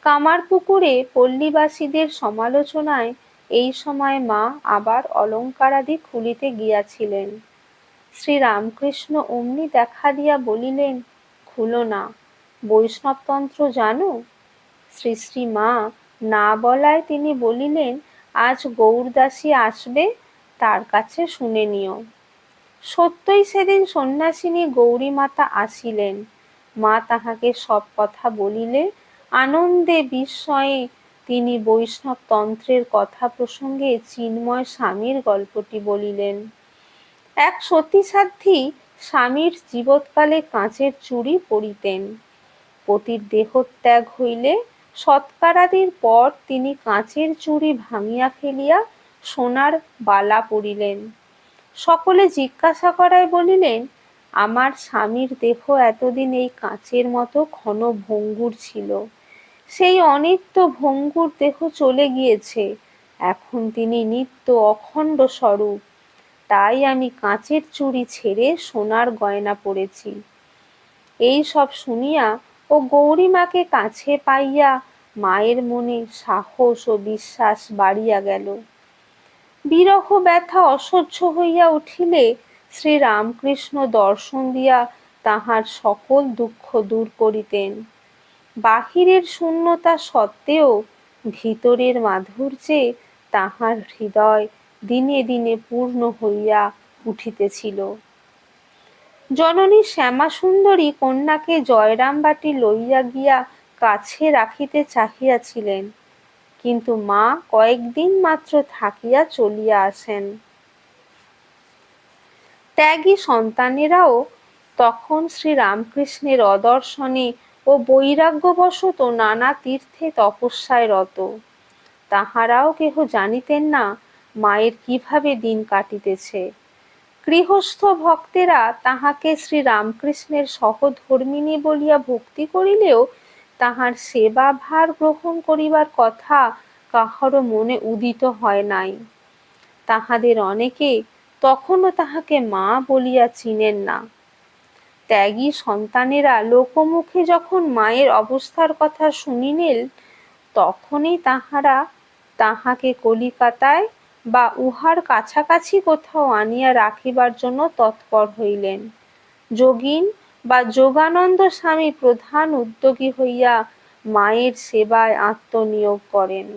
কামারপুকুরে পল্লীবাসীদের সমালোচনায় এই সময় মা আবার অলঙ্কারাদি খুলিতে গিয়াছিলেন। শ্রীরামকৃষ্ণ অমনি দেখা দিয়া বলিলেন, খুলো না, বৈষ্ণবতন্ত্র জানো? শ্রী শ্রী মা না বলায় তিনি বলিলেন, আজ গৌরদাসী আসবে, তার কাছে শুনে নিও। সত্যই সেদিন সন্ন্যাসিনী গৌরীমাতা আসিলেন। মা তাহাকে সব কথা বলিলে আনন্দে বিস্ময়ে তিনি বৈষ্ণব তন্ত্রের কথা প্রসঙ্গে চিন্ময় স্বামীর গল্পটি বলিলেন। এক সতীসাধ্বী স্বামীর জীবৎকালে কাঁচের চুড়ি পরিতেন। পতির দেহত্যাগ হইলে সৎকারাদির পর তিনি কাঁচের চুড়ি ভাঙিয়া ফেলিয়া সোনার বালা পরিলেন। সকলে জিজ্ঞাসা করায় বলিলেন, আমার স্বামীর দেহ এতদিন এই কাঁচের মতো ঘন ভঙ্গুর ছিল, সেই অনিত্য ভঙ্গুর দেহ চলে গিয়েছে, এখন তিনি নিত্য অখণ্ড স্বরূপ, তাই আমি কাঁচের চুড়ি ছেড়ে সোনার গয়না পরেছি। এই সব শুনিয়া ও গৌরীমাকে কাছে পাইয়া মায়ের মনে সাহস ও বিশ্বাস বাড়িয়া গেল। বিরহ ব্যথা অসহ্য হইয়া উঠিলে শ্রীরামকৃষ্ণ দর্শন দিয়া তাহার সকল দুঃখ দূর করিতেন। বাহিরের শূন্যতা সত্ত্বেও ভিতরের মাধুর্যে তাহার হৃদয় দিনে দিনে পূর্ণ হইয়া উঠিতেছিল। জননী শ্যামাসুন্দরী কন্যাকে জয়রামবাটি লইয়া গিয়া কাছে রাখিতে চাহিয়াছিলেন, কিন্তু মা কয়েকদিন মাত্র থাকিয়া চলিয়া আসেন। ত্যাগী সন্তানেরাও তখন শ্রীরামকৃষ্ণের অদর্শনে ও বৈরাগ্যবশত নানা তীর্থে তপস্যায় রত। তাহারাও কেহ জানিতেন না মায়ের কিভাবে দিন কাটিতেছে। গৃহস্থ ভক্তেরা তাহাকে শ্রীরামকৃষ্ণের সহধর্মিণী বলিয়া ভক্তি করিলেও তাহার সেবা ভার গ্রহণ করিবার কথা কাহারও মনে উদিত হয় নাই। তাহাদের অনেকে তখনও তাহাকে মা বলিয়া চিনেন না। ত্যাগী সন্তানেরা লোকমুখে যখন মায়ের অবস্থার কথা শুনিলেন, তখনই তাহারা তাহাকে কলিকাতায় বা উহার কাছাকাছি কোথাও আনিয়া রাখিবার জন্য তৎপর হইলেন। যোগীন বা যোগানন্দ স্বামী প্রধান উদ্যোগী হইয়া মায়ের সেবায় আত্মনিয়োগ করেন।